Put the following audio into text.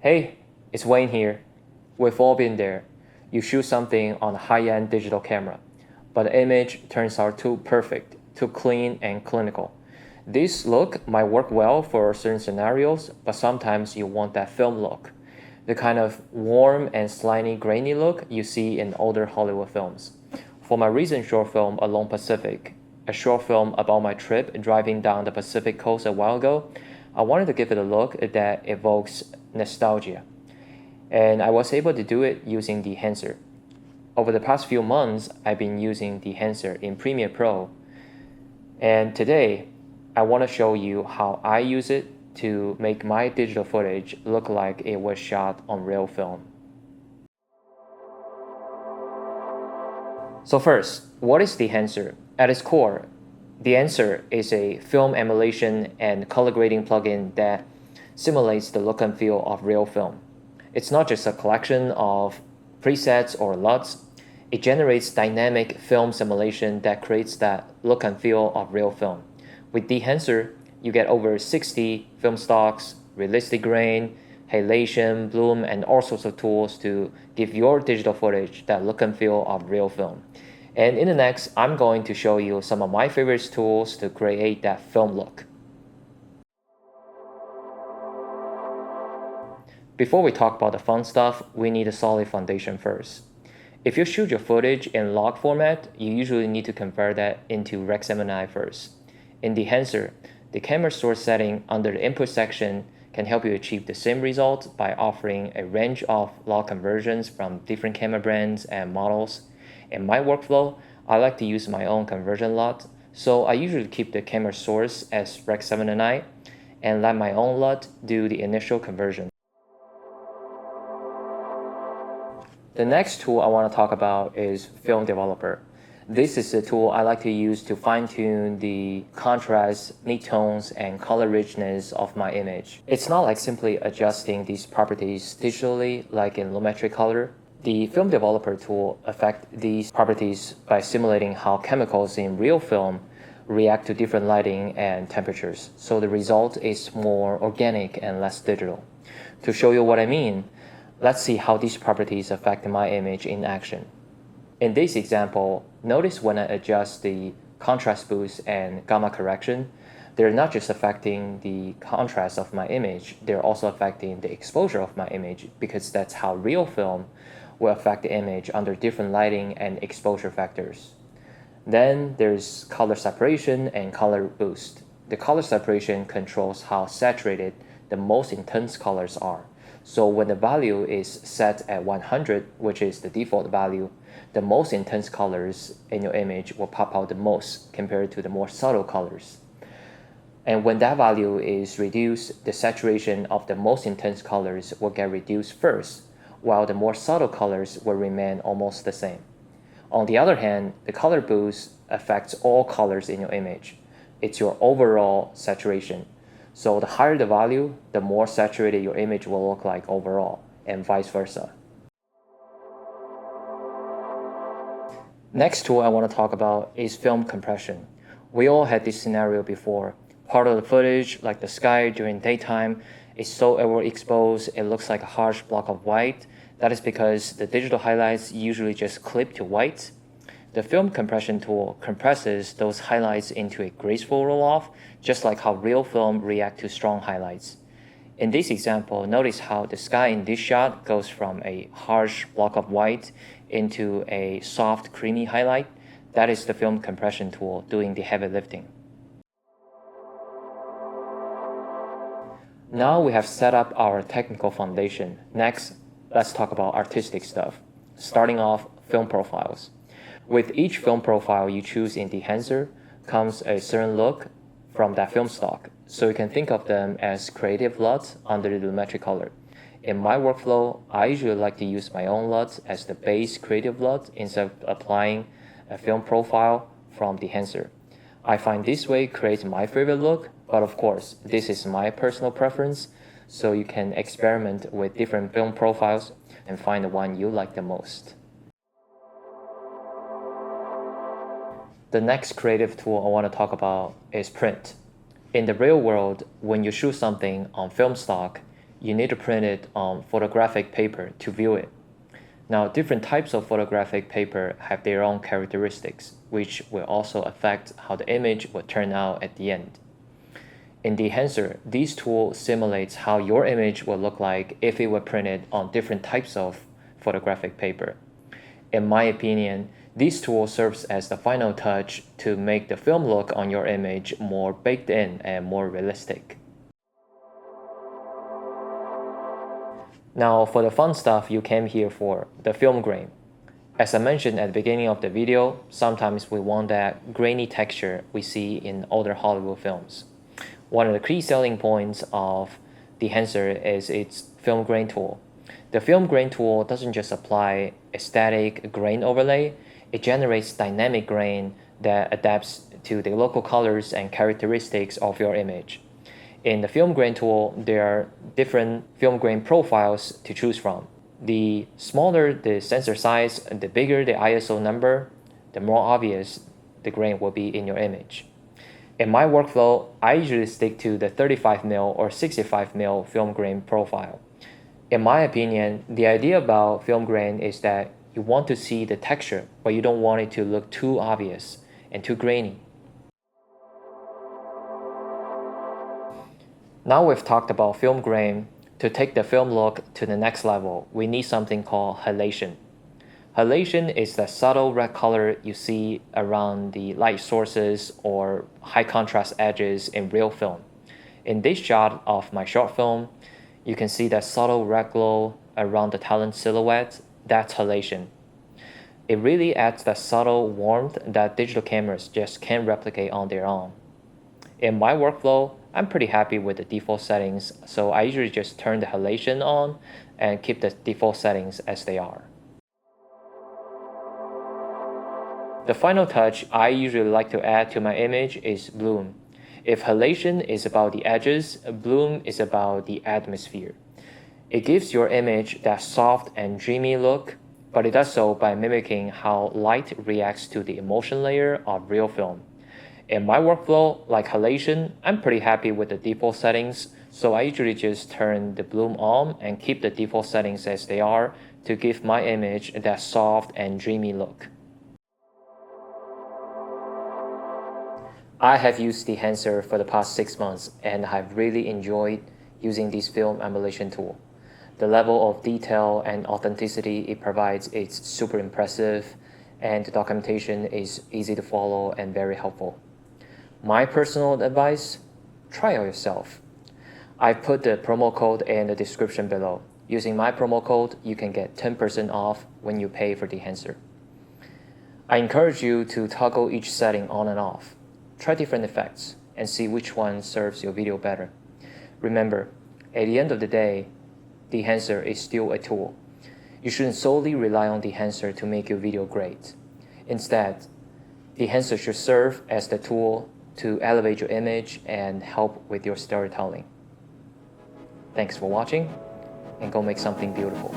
Hey, it's Wayne here. We've all been there. You shoot something on a high-end digital camera, but the image turns out too perfect, too clean and clinical. This look might work well for certain scenarios, but sometimes you want that film look, the kind of warm and slightly grainy look you see in older Hollywood films. For my recent short film, Alone Pacific, a short film about my trip driving down the Pacific coast a while ago, I wanted to give it a look that evokes nostalgia. And I was able to do it using Dehancer. Over the past few months, I've been using Dehancer in Premiere Pro. And today, I want to show you how I use it to make my digital footage look like it was shot on real film. So first, what is Dehancer? At its core, Dehancer is a film emulation and color grading plugin that simulates the look and feel of real film. It's not just a collection of presets or LUTs. It generates dynamic film simulation that creates that look and feel of real film. With Dehancer, you get over 60 film stocks, realistic grain, halation, bloom, and all sorts of tools to give your digital footage that look and feel of real film. And in the next, I'm going to show you some of my favorite tools to create that film look. Before we talk about the fun stuff, we need a solid foundation first. If you shoot your footage in log format, you usually need to convert that into Rec 7i first. In Dehancer, the camera source setting under the input section can help you achieve the same result by offering a range of log conversions from different camera brands and models. In my workflow, I like to use my own conversion LUT, so I usually keep the camera source as Rec 7i and let my own LUT do the initial conversion. The next tool I want to talk about is Film Developer. This is the tool I like to use to fine-tune the contrast, midtones, and color richness of my image. It's not like simply adjusting these properties digitally like in Lumetric Color. The Film Developer tool affects these properties by simulating how chemicals in real film react to different lighting and temperatures, so the result is more organic and less digital. To show you what I mean, let's see how these properties affect my image in action. In this example, notice when I adjust the contrast boost and gamma correction, they're not just affecting the contrast of my image, they're also affecting the exposure of my image, because that's how real film will affect the image under different lighting and exposure factors. Then there's color separation and color boost. The color separation controls how saturated the most intense colors are. So when the value is set at 100, which is the default value, the most intense colors in your image will pop out the most compared to the more subtle colors. And when that value is reduced, the saturation of the most intense colors will get reduced first, while the more subtle colors will remain almost the same. On the other hand, the color boost affects all colors in your image. It's your overall saturation. So the higher the value, the more saturated your image will look like overall, and vice versa. Next tool I want to talk about is film compression. We all had this scenario before. Part of the footage, like the sky during daytime, is so overexposed it looks like a harsh block of white. That is because the digital highlights usually just clip to white. The film compression tool compresses those highlights into a graceful roll-off, just like how real film reacts to strong highlights. In this example, notice how the sky in this shot goes from a harsh block of white into a soft, creamy highlight. That is the film compression tool doing the heavy lifting. Now we have set up our technical foundation. Next, let's talk about artistic stuff. Starting off, film profiles. With each film profile you choose in Dehancer comes a certain look from that film stock, so you can think of them as creative LUTs under the Lumetric Color. In my workflow, I usually like to use my own LUTs as the base creative LUT instead of applying a film profile from Dehancer. I find this way creates my favorite look, but of course, this is my personal preference, so you can experiment with different film profiles and find the one you like the most. The next creative tool I want to talk about is print. In the real world, when you shoot something on film stock, you need to print it on photographic paper to view it. Now, different types of photographic paper have their own characteristics, which will also affect how the image will turn out at the end. In Dehancer, this tool simulates how your image will look like if it were printed on different types of photographic paper. In my opinion, this tool serves as the final touch to make the film look on your image more baked in and more realistic. Now, for the fun stuff you came here for, the film grain. As I mentioned at the beginning of the video, sometimes we want that grainy texture we see in older Hollywood films. One of the key selling points of Dehancer is its film grain tool. The film grain tool doesn't just apply a static grain overlay, it generates dynamic grain that adapts to the local colors and characteristics of your image. In the film grain tool, there are different film grain profiles to choose from. The smaller the sensor size, the bigger the ISO number, the more obvious the grain will be in your image. In my workflow, I usually stick to the 35mm or 65mm film grain profile. In my opinion, the idea about film grain is that you want to see the texture, but you don't want it to look too obvious and too grainy. Now we've talked about film grain, to take the film look to the next level, we need something called halation. Halation is the subtle red color you see around the light sources or high contrast edges in real film. In this shot of my short film, you can see that subtle red glow around the talent silhouette. That's halation. It really adds that subtle warmth that digital cameras just can't replicate on their own. In my workflow, I'm pretty happy with the default settings, so I usually just turn the halation on and keep the default settings as they are. The final touch I usually like to add to my image is bloom. If halation is about the edges, bloom is about the atmosphere. It gives your image that soft and dreamy look, but it does so by mimicking how light reacts to the emulsion layer of real film. In my workflow, like halation, I'm pretty happy with the default settings, so I usually just turn the bloom on and keep the default settings as they are to give my image that soft and dreamy look. I have used Dehancer for the past 6 months and have really enjoyed using this film emulation tool. The level of detail and authenticity it provides is super impressive, and the documentation is easy to follow and very helpful. My personal advice, try it yourself. I've put the promo code in the description below. Using my promo code, you can get 10% off when you pay for Dehancer. I encourage you to toggle each setting on and off. Try different effects and see which one serves your video better. Remember, at the end of the day, Dehancer is still a tool. You shouldn't solely rely on Dehancer to make your video great. Instead, Dehancer should serve as the tool to elevate your image and help with your storytelling. Thanks for watching, and go make something beautiful.